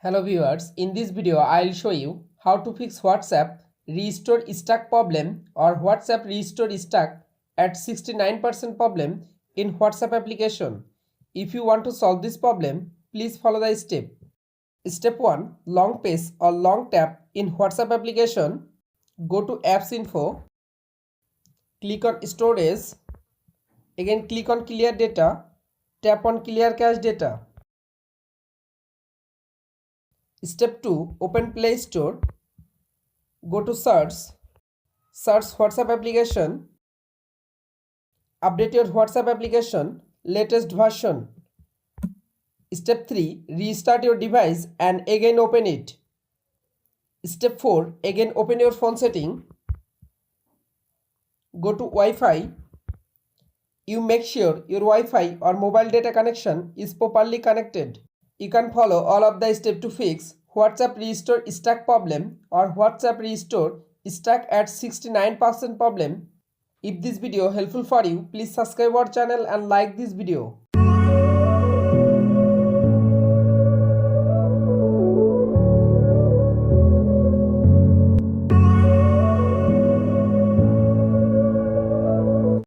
Hello viewers, in this video I'll show you how to fix WhatsApp restore stuck problem or WhatsApp restore stuck at 69% problem in WhatsApp application. If you want to solve this problem, please follow the step. Step 1. Long press or long tap in WhatsApp application. Go to apps info, click on storage, again click on clear data, tap on clear cache data. Step 2. Open Play Store. Go to search WhatsApp application. Update your WhatsApp application latest version. Step 3. Restart your device and again open it. Step 4. Again open your phone setting. Go to Wi-Fi. You make sure your Wi-Fi or mobile data connection is properly connected. You can follow all of the steps to fix WhatsApp restore stuck problem or WhatsApp restore stuck at 69% problem. If this video helpful for you, please subscribe our channel and like this video.